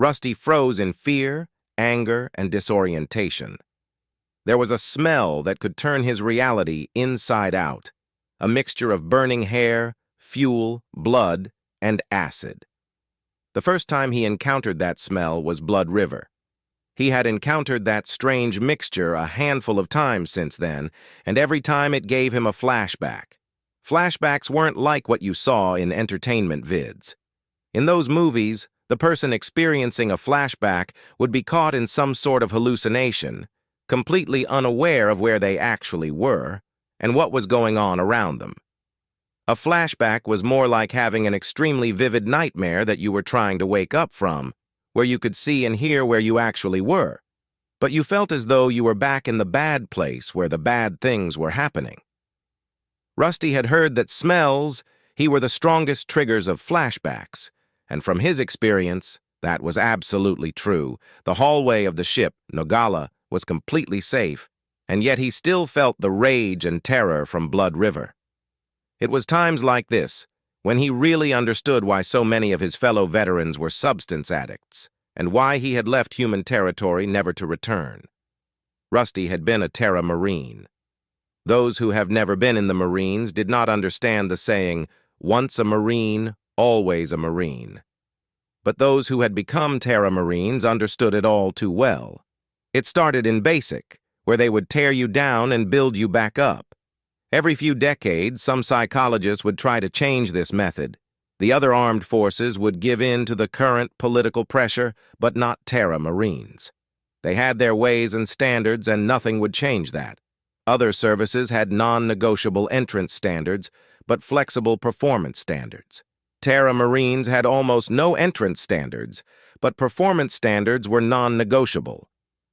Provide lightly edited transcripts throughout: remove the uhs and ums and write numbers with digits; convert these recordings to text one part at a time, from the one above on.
Rusty froze in fear, anger, and disorientation. There was a smell that could turn his reality inside out, a mixture of burning hair, fuel, blood, and acid. The first time he encountered that smell was Blood River. He had encountered that strange mixture a handful of times since then, and every time it gave him a flashback. Flashbacks weren't like what you saw in entertainment vids. In those movies, the person experiencing a flashback would be caught in some sort of hallucination, completely unaware of where they actually were and what was going on around them. A flashback was more like having an extremely vivid nightmare that you were trying to wake up from, where you could see and hear where you actually were, but you felt as though you were back in the bad place where the bad things were happening. Rusty had heard that smells were the strongest triggers of flashbacks, and from his experience, that was absolutely true. The hallway of the ship, Nogala, was completely safe, and yet he still felt the rage and terror from Blood River. It was times like this when he really understood why so many of his fellow veterans were substance addicts, and why he had left human territory never to return. Rusty had been a Terra Marine. Those who have never been in the Marines did not understand the saying, "Once a Marine, always a Marine." But those who had become Terra Marines understood it all too well. It started in basic, where they would tear you down and build you back up. Every few decades, some psychologists would try to change this method. The other armed forces would give in to the current political pressure, but not Terra Marines. They had their ways and standards, and nothing would change that. Other services had non-negotiable entrance standards, but flexible performance standards. Terra Marines had almost no entrance standards, but performance standards were non-negotiable.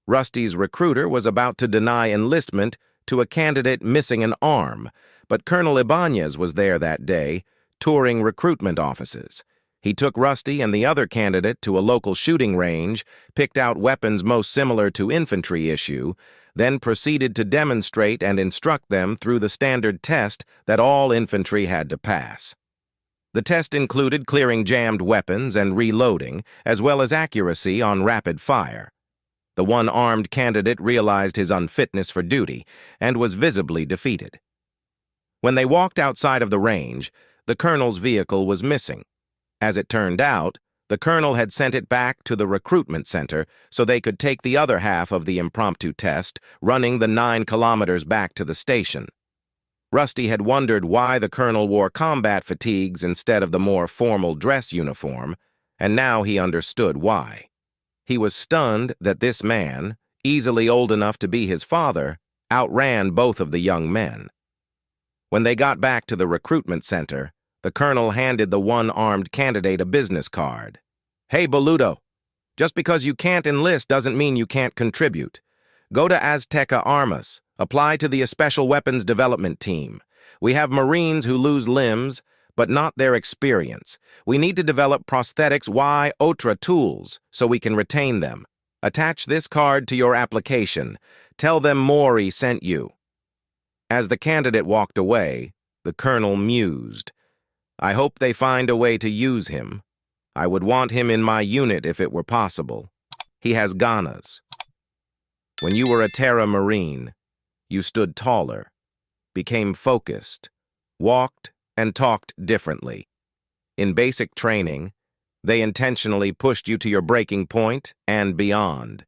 Rusty's recruiter was about to deny enlistment to a candidate missing an arm, but Colonel Ibanez was there that day, touring recruitment offices. He took Rusty and the other candidate to a local shooting range, picked out weapons most similar to infantry issue, then proceeded to demonstrate and instruct them through the standard test that all infantry had to pass. The test included clearing jammed weapons and reloading, as well as accuracy on rapid fire. The one armed candidate realized his unfitness for duty and was visibly defeated. When they walked outside of the range, the colonel's vehicle was missing. As it turned out, the colonel had sent it back to the recruitment center so they could take the other half of the impromptu test, running the 9 kilometers back to the station. Rusty had wondered why the colonel wore combat fatigues instead of the more formal dress uniform, and now he understood why. He was stunned that this man, easily old enough to be his father, outran both of the young men. When they got back to the recruitment center, the colonel handed the one-armed candidate a business card. "Hey, Boludo, just because you can't enlist doesn't mean you can't contribute. Go to Azteca Armas, apply to the Special Weapons Development Team. We have Marines who lose limbs, but not their experience. We need to develop prosthetics Y Otra tools so we can retain them. Attach this card to your application. Tell them Maury sent you." As the candidate walked away, the colonel mused. "I hope they find a way to use him. I would want him in my unit if it were possible. He has Ganas." When you were a Terra Marine, you stood taller, became focused, walked and talked differently. In basic training, they intentionally pushed you to your breaking point and beyond.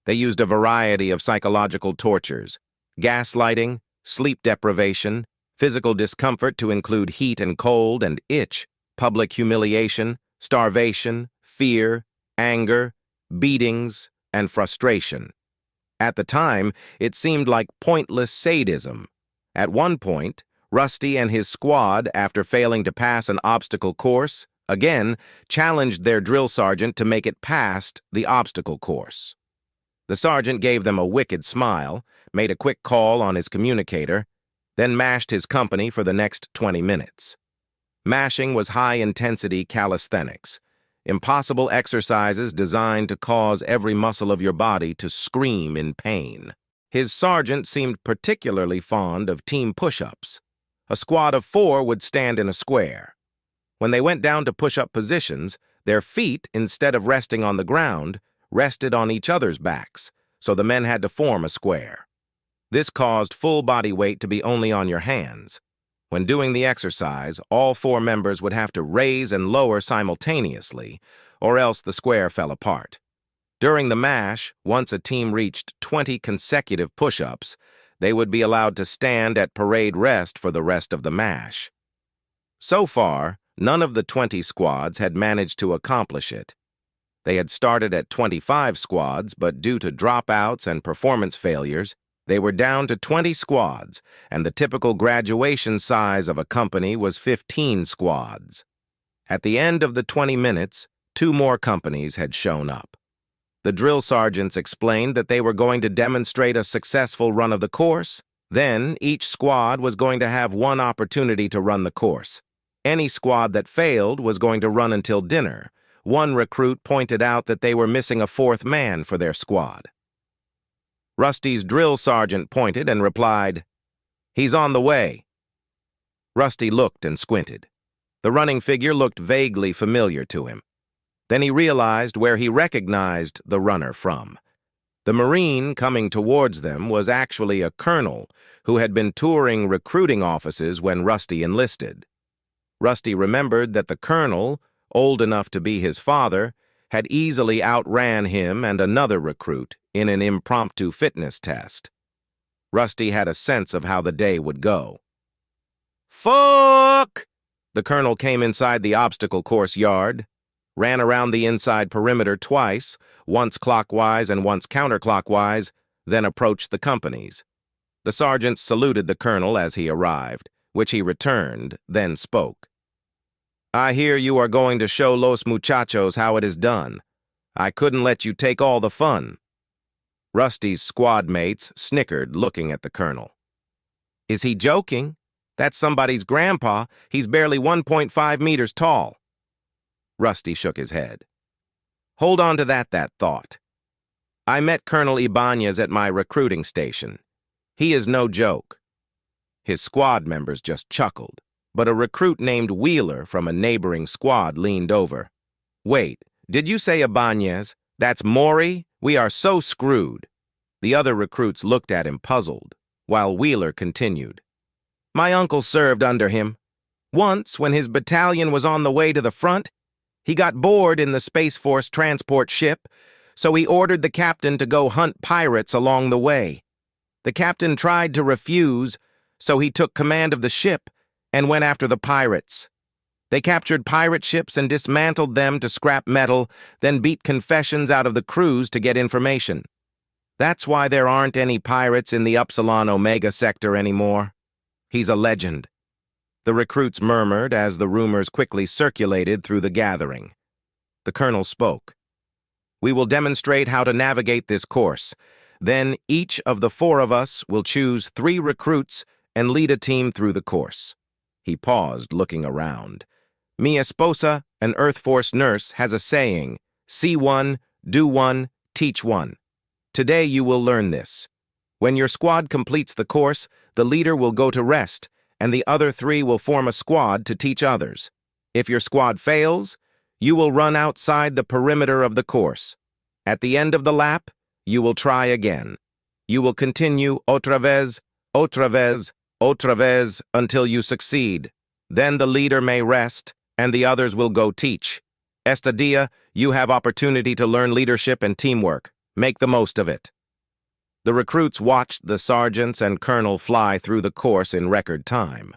They used a variety of psychological tortures, gaslighting, sleep deprivation, physical discomfort to include heat and cold and itch, public humiliation, starvation, fear, anger, beatings, and frustration. At the time, it seemed like pointless sadism. At one point, Rusty and his squad, after failing to pass an obstacle course, again challenged their drill sergeant to make it past the obstacle course. The sergeant gave them a wicked smile, made a quick call on his communicator, then mashed his company for the next 20 minutes. Mashing was high-intensity calisthenics, impossible exercises designed to cause every muscle of your body to scream in pain. His sergeant seemed particularly fond of team push-ups. A squad of 4 would stand in a square. When they went down to push-up positions, Their feet, instead of resting on the ground, rested on each other's backs, so the men had to form a square. This caused full body weight to be only on your hands. When doing the exercise, all 4 members would have to raise and lower simultaneously, or else the square fell apart. During the mash, once a team reached 20 consecutive push-ups, they would be allowed to stand at parade rest for the rest of the mash. So far, none of the 20 squads had managed to accomplish it. They had started at 25 squads, but due to dropouts and performance failures, they were down to 20 squads, and the typical graduation size of a company was 15 squads. At the end of the 20 minutes, 2 more companies had shown up. The drill sergeants explained that they were going to demonstrate a successful run of the course. Then, each squad was going to have 1 opportunity to run the course. Any squad that failed was going to run until dinner. One recruit pointed out that they were missing a 4th man for their squad. Rusty's drill sergeant pointed and replied, "He's on the way." Rusty looked and squinted. The running figure looked vaguely familiar to him. Then he realized where he recognized the runner from. The Marine coming towards them was actually a colonel who had been touring recruiting offices when Rusty enlisted. Rusty remembered that the colonel, old enough to be his father, had easily outran him and another recruit in an impromptu fitness test. Rusty had a sense of how the day would go. "Fuck!" The colonel came inside the obstacle course yard, ran around the inside perimeter twice, once clockwise and once counterclockwise, then approached the companies. The sergeants saluted the colonel as he arrived, which he returned, then spoke. "I hear you are going to show los muchachos how it is done. I couldn't let you take all the fun." Rusty's squad mates snickered, looking at the colonel. "Is he joking? That's somebody's grandpa. He's barely 1.5 meters tall." Rusty shook his head. "Hold on to that thought. I met Colonel Ibanez at my recruiting station. He is no joke." His squad members just chuckled, but a recruit named Wheeler from a neighboring squad leaned over. "Wait, did you say Ibanez? That's Maury? We are so screwed." The other recruits looked at him puzzled, while Wheeler continued. "My uncle served under him. Once, when his battalion was on the way to the front, he got bored in the Space Force transport ship, so he ordered the captain to go hunt pirates along the way. The captain tried to refuse, so he took command of the ship and went after the pirates. They captured pirate ships and dismantled them to scrap metal, then beat confessions out of the crews to get information. That's why there aren't any pirates in the Upsilon Omega sector anymore. He's a legend." The recruits murmured as the rumors quickly circulated through the gathering. The colonel spoke. "We will demonstrate how to navigate this course. Then each of the 4 of us will choose 3 recruits and lead a team through the course." He paused, looking around. "Mi esposa, an Earth Force nurse, has a saying, 'See one, do one, teach one.' Today you will learn this. When your squad completes the course, the leader will go to rest, and the other 3 will form a squad to teach others. If your squad fails, you will run outside the perimeter of the course. At the end of the lap, you will try again. You will continue otra vez, until you succeed. Then the leader may rest, and the others will go teach. Esta dia, you have opportunity to learn leadership and teamwork. Make the most of it." The recruits watched the sergeants and colonel fly through the course in record time.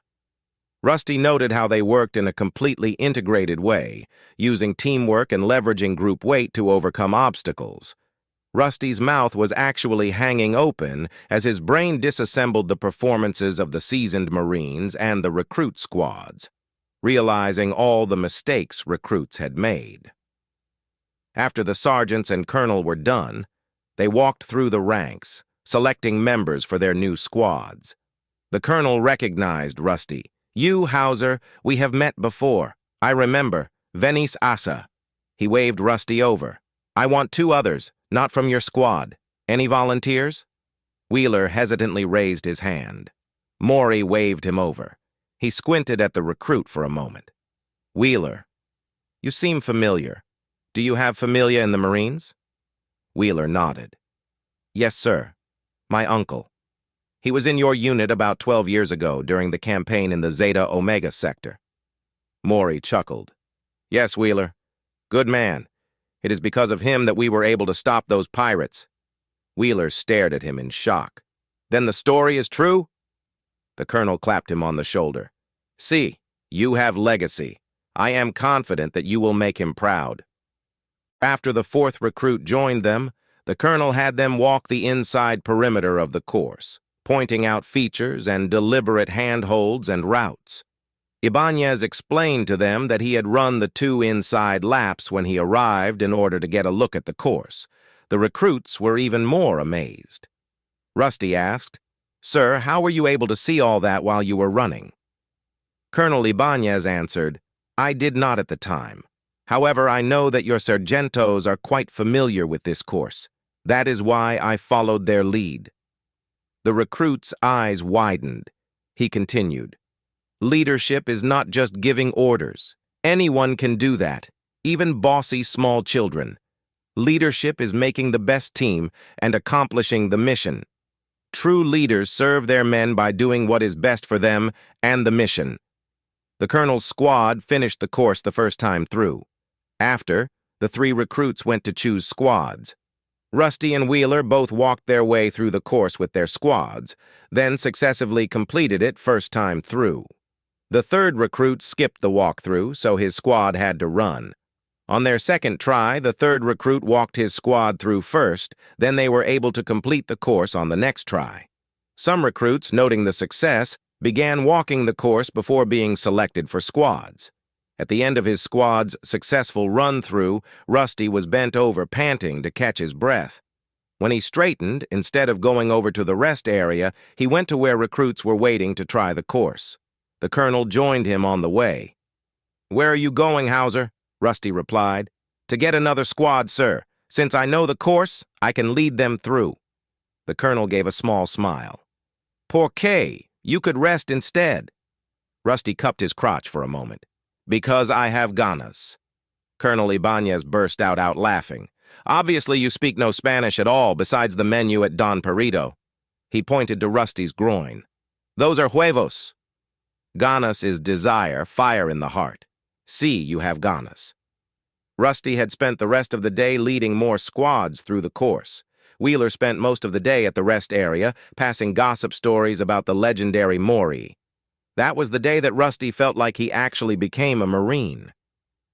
Rusty noted how they worked in a completely integrated way, using teamwork and leveraging group weight to overcome obstacles. Rusty's mouth was actually hanging open as his brain disassembled the performances of the seasoned Marines and the recruit squads, realizing all the mistakes recruits had made. After the sergeants and colonel were done, they walked through the ranks, selecting members for their new squads. The colonel recognized Rusty. "You, Hauser, we have met before. I remember. Venice Asa." He waved Rusty over. "I want 2 others, not from your squad. Any volunteers?" Wheeler hesitantly raised his hand. Maury waved him over. He squinted at the recruit for a moment. "Wheeler, You seem familiar. Do you have familia in the Marines? Wheeler nodded. Yes, sir. My uncle. He was in your unit about 12 years ago during the campaign in the Zeta Omega sector. Maury chuckled. Yes, Wheeler. Good man. It is because of him that we were able to stop those pirates. Wheeler stared at him in shock. Then the story is true? The colonel clapped him on the shoulder. See, you have legacy. I am confident that you will make him proud. After the fourth recruit joined them, the colonel had them walk the inside perimeter of the course, pointing out features and deliberate handholds and routes. Ibanez explained to them that he had run the 2 inside laps when he arrived in order to get a look at the course. The recruits were even more amazed. Rusty asked, Sir, how were you able to see all that while you were running? Colonel Ibanez answered, I did not at the time. However, I know that your sargentos are quite familiar with this course. That is why I followed their lead. The recruit's eyes widened. He continued, Leadership is not just giving orders. Anyone can do that, even bossy small children. Leadership is making the best team and accomplishing the mission. True leaders serve their men by doing what is best for them and the mission. The colonel's squad finished the course the first time through. After, the 3 recruits went to choose squads. Rusty and Wheeler both walked their way through the course with their squads, then successively completed it first time through. The 3rd recruit skipped the walkthrough, so his squad had to run. On their second try, the 3rd recruit walked his squad through first, then they were able to complete the course on the next try. Some recruits, noting the success, began walking the course before being selected for squads. At the end of his squad's successful run-through, Rusty was bent over panting to catch his breath. When he straightened, instead of going over to the rest area, he went to where recruits were waiting to try the course. The colonel joined him on the way. Where are you going, Hauser? Rusty replied. To get another squad, sir. Since I know the course, I can lead them through. The colonel gave a small smile. Por qué? You could rest instead. Rusty cupped his crotch for a moment. Because I have Ganas. Colonel Ibanez burst out laughing. Obviously you speak no Spanish at all besides the menu at Don Perito. He pointed to Rusty's groin. Those are huevos. Ganas is desire, fire in the heart. See, you have Ganas. Rusty had spent the rest of the day leading more squads through the course. Wheeler spent most of the day at the rest area, passing gossip stories about the legendary Maury. That was the day that Rusty felt like he actually became a Marine.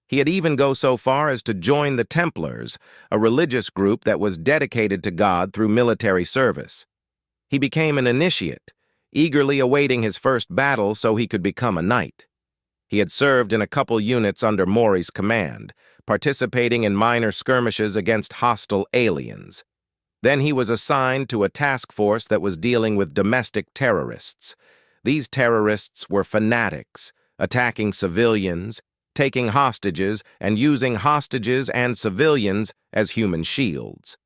He had even go so far as to join the Templars, a religious group that was dedicated to God through military service. He became an initiate, eagerly awaiting his first battle so he could become a knight. He had served in a couple units under Maury's command, participating in minor skirmishes against hostile aliens. Then he was assigned to a task force that was dealing with domestic terrorists. These terrorists were fanatics, attacking civilians, taking hostages, and using hostages and civilians as human shields.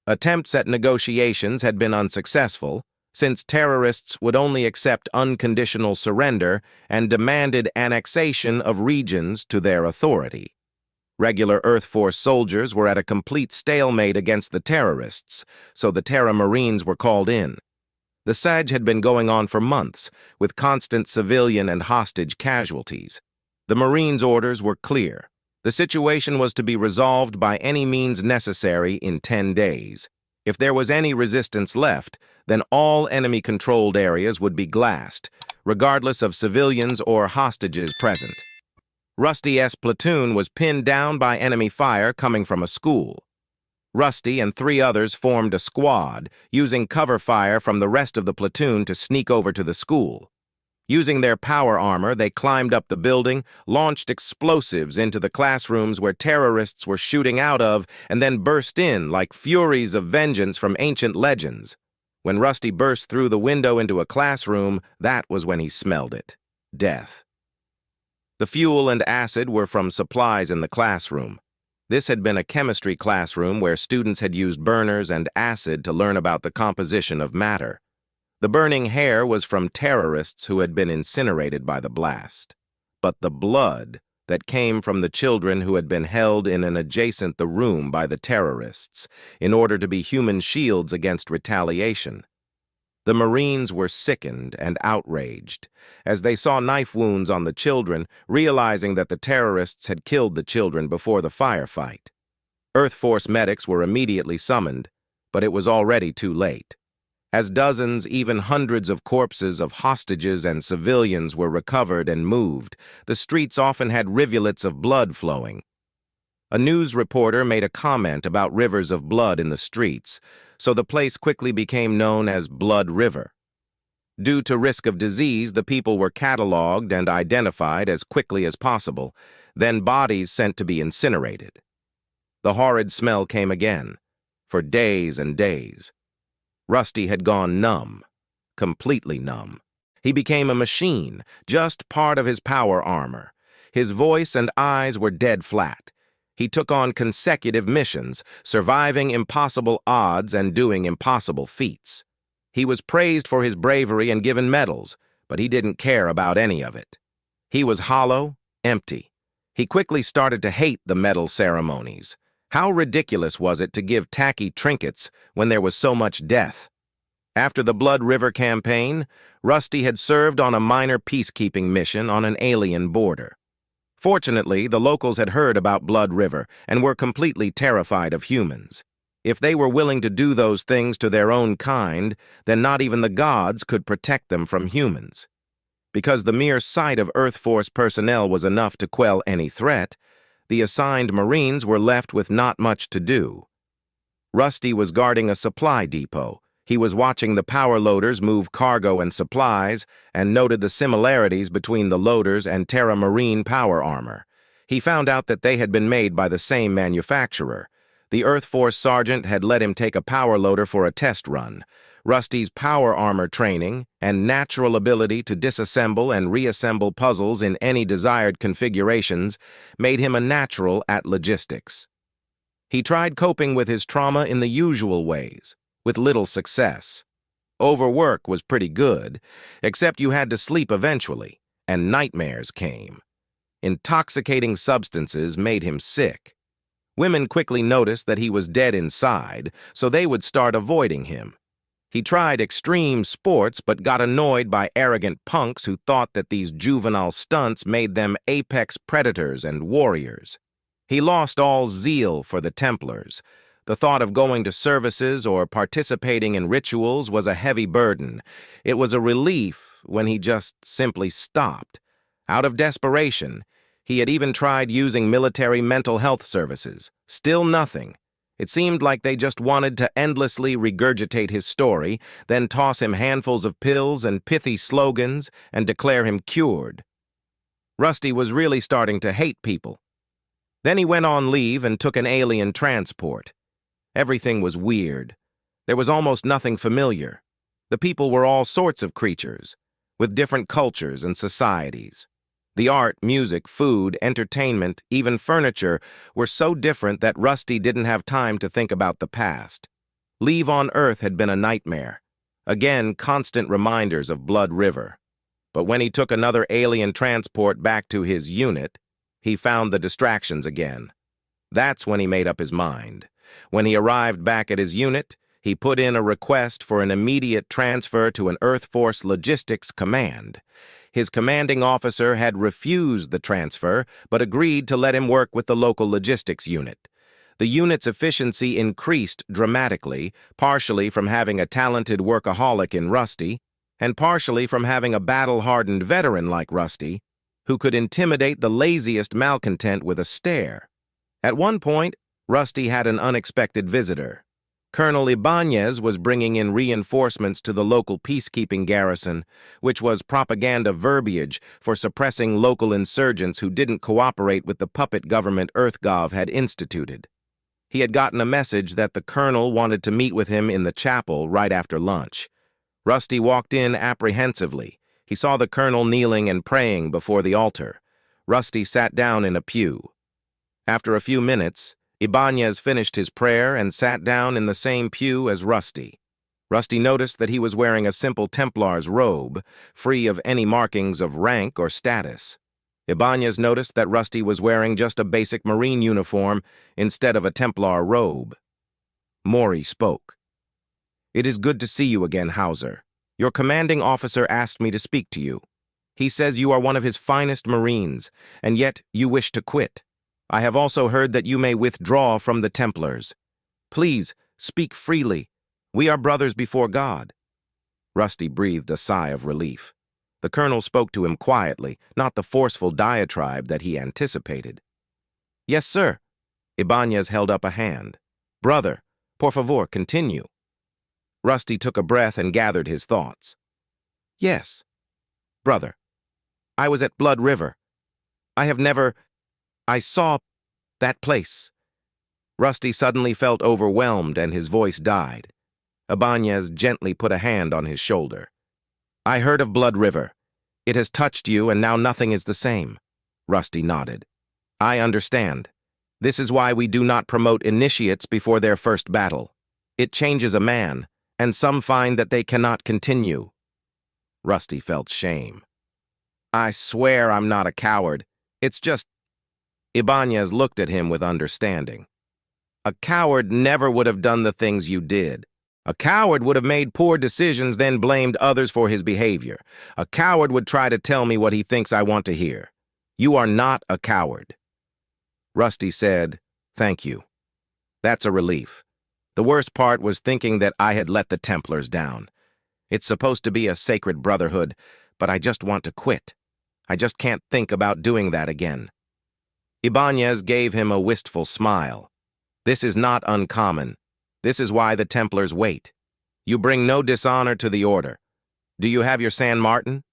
Attempts at negotiations had been unsuccessful, since terrorists would only accept unconditional surrender and demanded annexation of regions to their authority. Regular Earth Force soldiers were at a complete stalemate against the terrorists, so the Terra Marines were called in. The siege had been going on for months, with constant civilian and hostage casualties. The Marines' orders were clear. The situation was to be resolved by any means necessary in 10 days. If there was any resistance left, then all enemy-controlled areas would be glassed, regardless of civilians or hostages present. Rusty's platoon was pinned down by enemy fire coming from a school. Rusty and 3 others formed a squad, using cover fire from the rest of the platoon to sneak over to the school. Using their power armor, they climbed up the building, launched explosives into the classrooms where terrorists were shooting out of, and then burst in like furies of vengeance from ancient legends. When Rusty burst through the window into a classroom, that was when he smelled it. Death. The fuel and acid were from supplies in the classroom. This had been a chemistry classroom where students had used burners and acid to learn about the composition of matter. The burning hair was from terrorists who had been incinerated by the blast. But the blood that came from the children who had been held in an adjacent the room by the terrorists in order to be human shields against retaliation. The Marines were sickened and outraged as they saw knife wounds on the children, realizing that the terrorists had killed the children before the firefight. Earth Force medics were immediately summoned, but it was already too late. As dozens, even hundreds of corpses of hostages and civilians were recovered and moved, the streets often had rivulets of blood flowing. A news reporter made a comment about rivers of blood in the streets, so the place quickly became known as Blood River. Due to risk of disease, the people were cataloged and identified as quickly as possible, then bodies sent to be incinerated. The horrid smell came again, for days and days. Rusty had gone numb, completely numb. He became a machine, just part of his power armor. His voice and eyes were dead flat. He took on consecutive missions, surviving impossible odds and doing impossible feats. He was praised for his bravery and given medals, but he didn't care about any of it. He was hollow, empty. He quickly started to hate the medal ceremonies. How ridiculous was it to give tacky trinkets when there was so much death? After the Blood River campaign, Rusty had served on a minor peacekeeping mission on an alien border. Fortunately, the locals had heard about Blood River and were completely terrified of humans. If they were willing to do those things to their own kind, then not even the gods could protect them from humans. Because the mere sight of Earth Force personnel was enough to quell any threat, the assigned Marines were left with not much to do. Rusty was guarding a supply depot. He was watching the power loaders move cargo and supplies and noted the similarities between the loaders and Terra Marine power armor. He found out that they had been made by the same manufacturer. The Earth Force sergeant had let him take a power loader for a test run. Rusty's power armor training and natural ability to disassemble and reassemble puzzles in any desired configurations made him a natural at logistics. He tried coping with his trauma in the usual ways, with little success. Overwork was pretty good, except you had to sleep eventually, and nightmares came. Intoxicating substances made him sick. Women quickly noticed that he was dead inside, so they would start avoiding him. He tried extreme sports but got annoyed by arrogant punks who thought that these juvenile stunts made them apex predators and warriors. He lost all zeal for the Templars. The thought of going to services or participating in rituals was a heavy burden. It was a relief when he just simply stopped. Out of desperation, he had even tried using military mental health services. Still nothing. It seemed like they just wanted to endlessly regurgitate his story, then toss him handfuls of pills and pithy slogans and declare him cured. Rusty was really starting to hate people. Then he went on leave and took an alien transport. Everything was weird. There was almost nothing familiar. The people were all sorts of creatures, with different cultures and societies. The art, music, food, entertainment, even furniture were so different that Rusty didn't have time to think about the past. Leave on Earth had been a nightmare. Again, constant reminders of Blood River. But when he took another alien transport back to his unit, he found the distractions again. That's when he made up his mind. When he arrived back at his unit, he put in a request for an immediate transfer to an Earth Force Logistics Command. His commanding officer had refused the transfer, but agreed to let him work with the local logistics unit. The unit's efficiency increased dramatically, partially from having a talented workaholic in Rusty, and partially from having a battle-hardened veteran like Rusty, who could intimidate the laziest malcontent with a stare. At one point, Rusty had an unexpected visitor. Colonel Ibanez was bringing in reinforcements to the local peacekeeping garrison, which was propaganda verbiage for suppressing local insurgents who didn't cooperate with the puppet government EarthGov had instituted. He had gotten a message that the colonel wanted to meet with him in the chapel right after lunch. Rusty walked in apprehensively. He saw the colonel kneeling and praying before the altar. Rusty sat down in a pew. After a few minutes, Ibanez finished his prayer and sat down in the same pew as Rusty. Rusty noticed that he was wearing a simple Templar's robe, free of any markings of rank or status. Ibanez noticed that Rusty was wearing just a basic Marine uniform instead of a Templar robe. Maury spoke. "It is good to see you again, Hauser. Your commanding officer asked me to speak to you. He says you are one of his finest Marines, and yet you wish to quit. I have also heard that you may withdraw from the Templars. Please, speak freely. We are brothers before God." Rusty breathed a sigh of relief. The colonel spoke to him quietly, not the forceful diatribe that he anticipated. "Yes, sir." Ibanez held up a hand. "Brother, por favor, continue." Rusty took a breath and gathered his thoughts. "Yes, brother. I was at Blood River. I saw that place." Rusty suddenly felt overwhelmed and his voice died. Ibanez gently put a hand on his shoulder. "I heard of Blood River. It has touched you and now nothing is the same." Rusty nodded. "I understand. This is why we do not promote initiates before their first battle. It changes a man, and some find that they cannot continue." Rusty felt shame. "I swear I'm not a coward. It's just—" Ibanez looked at him with understanding. "A coward never would have done the things you did. A coward would have made poor decisions, then blamed others for his behavior. A coward would try to tell me what he thinks I want to hear. You are not a coward." Rusty said, "Thank you. That's a relief. The worst part was thinking that I had let the Templars down. It's supposed to be a sacred brotherhood, but I just want to quit. I just can't think about doing that again." Ibanez gave him a wistful smile. "This is not uncommon. This is why the Templars wait. You bring no dishonor to the order. Do you have your San Martin?"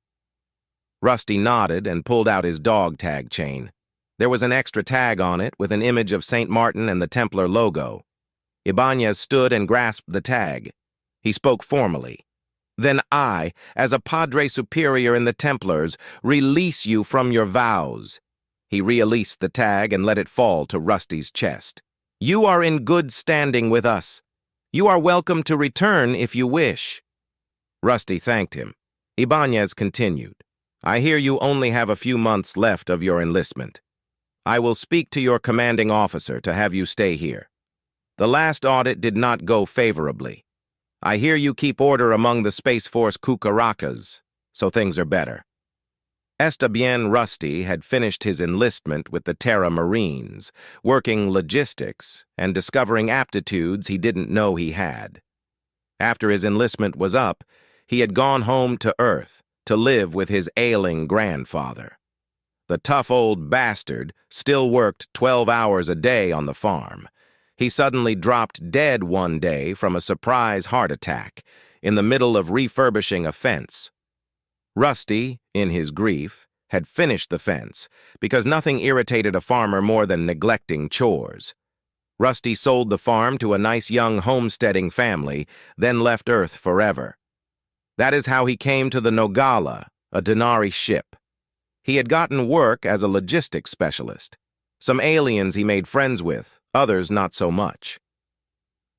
Rusty nodded and pulled out his dog tag chain. There was an extra tag on it with an image of St. Martin and the Templar logo. Ibanez stood and grasped the tag. He spoke formally. "Then I, as a Padre Superior in the Templars, release you from your vows." He released the tag and let it fall to Rusty's chest. "You are in good standing with us. You are welcome to return if you wish." Rusty thanked him. Ibanez continued. "I hear you only have a few months left of your enlistment. I will speak to your commanding officer to have you stay here. The last audit did not go favorably. I hear you keep order among the Space Force cucarachas, so things are better." Está bien Rusty had finished his enlistment with the Terra Marines, working logistics and discovering aptitudes he didn't know he had. After his enlistment was up, he had gone home to Earth to live with his ailing grandfather. The tough old bastard still worked 12 hours a day on the farm. He suddenly dropped dead one day from a surprise heart attack in the middle of refurbishing a fence. Rusty, in his grief, had finished the fence because nothing irritated a farmer more than neglecting chores. Rusty sold the farm to a nice young homesteading family, then left Earth forever. That is how he came to the Nogala, a Denari ship. He had gotten work as a logistics specialist. Some aliens he made friends with, others not so much.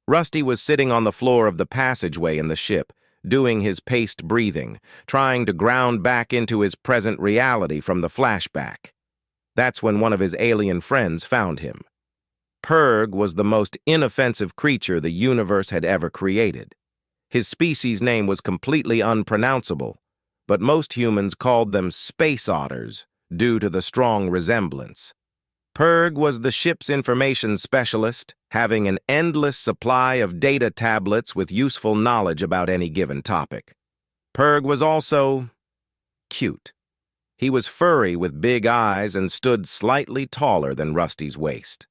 Rusty was sitting on the floor of the passageway in the ship, doing his paced breathing, trying to ground back into his present reality from the flashback. That's when one of his alien friends found him. Purg was the most inoffensive creature the universe had ever created. His species name was completely unpronounceable, but most humans called them space otters due to the strong resemblance. Purg was the ship's information specialist, having an endless supply of data tablets with useful knowledge about any given topic. Purg was also cute. He was furry with big eyes and stood slightly taller than Rusty's waist.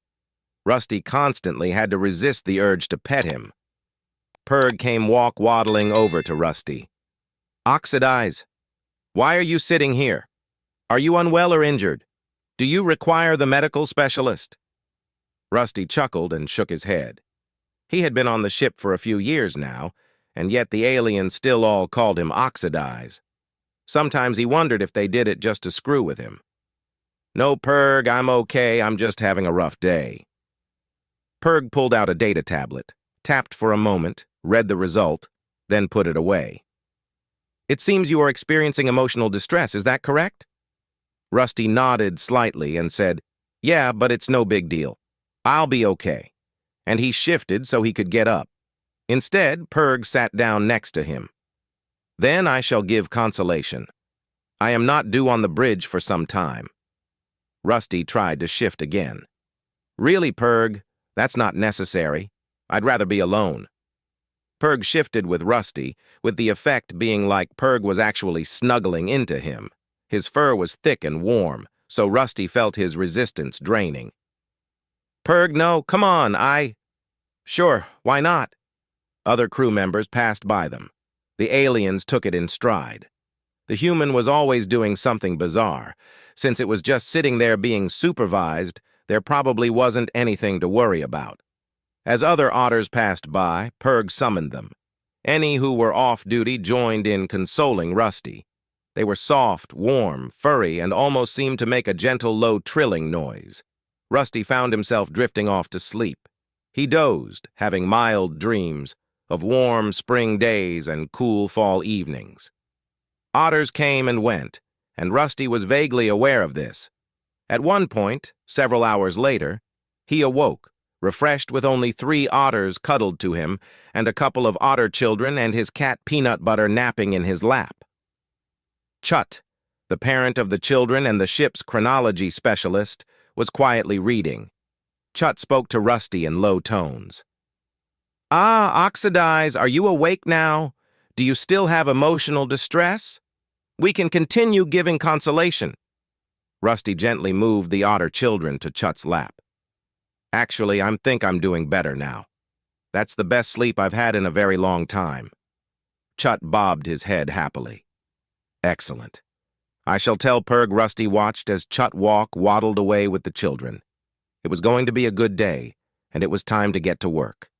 Rusty constantly had to resist the urge to pet him. Purg came waddling over to Rusty. "Oxidize, why are you sitting here? Are you unwell or injured? Do you require the medical specialist?" Rusty chuckled and shook his head. He had been on the ship for a few years now, and yet the aliens still all called him Oxidize. Sometimes he wondered if they did it just to screw with him. "No, Purg, I'm okay. I'm just having a rough day." Purg pulled out a data tablet, tapped for a moment, read the result, then put it away. "It seems you are experiencing emotional distress, is that correct?" Rusty nodded slightly and said, "Yeah, but it's no big deal. I'll be okay." And he shifted so he could get up. Instead, Purg sat down next to him. "Then I shall give consolation. I am not due on the bridge for some time." Rusty tried to shift again. "Really, Purg, that's not necessary. I'd rather be alone." Purg shifted with Rusty, with the effect being like Purg was actually snuggling into him. His fur was thick and warm, so Rusty felt his resistance draining. "Purg, no, come on, Sure, why not?" Other crew members passed by them. The aliens took it in stride. The human was always doing something bizarre. Since it was just sitting there being supervised, there probably wasn't anything to worry about. As other otters passed by, Purg summoned them. Any who were off duty joined in consoling Rusty. They were soft, warm, furry, and almost seemed to make a gentle, low trilling noise. Rusty found himself drifting off to sleep. He dozed, having mild dreams of warm spring days and cool fall evenings. Otters came and went, and Rusty was vaguely aware of this. At one point, several hours later, he awoke, refreshed with only 3 otters cuddled to him and a couple of otter children and his cat Peanut Butter napping in his lap. Chut, the parent of the children and the ship's chronology specialist, was quietly reading. Chut spoke to Rusty in low tones. "Ah, Oxidize, are you awake now? Do you still have emotional distress? We can continue giving consolation." Rusty gently moved the otter children to Chut's lap. "Actually, I think I'm doing better now. That's the best sleep I've had in a very long time." Chut bobbed his head happily. "Excellent. I shall tell Purg." Rusty watched as Chut waddled away with the children. It was going to be a good day, and it was time to get to work.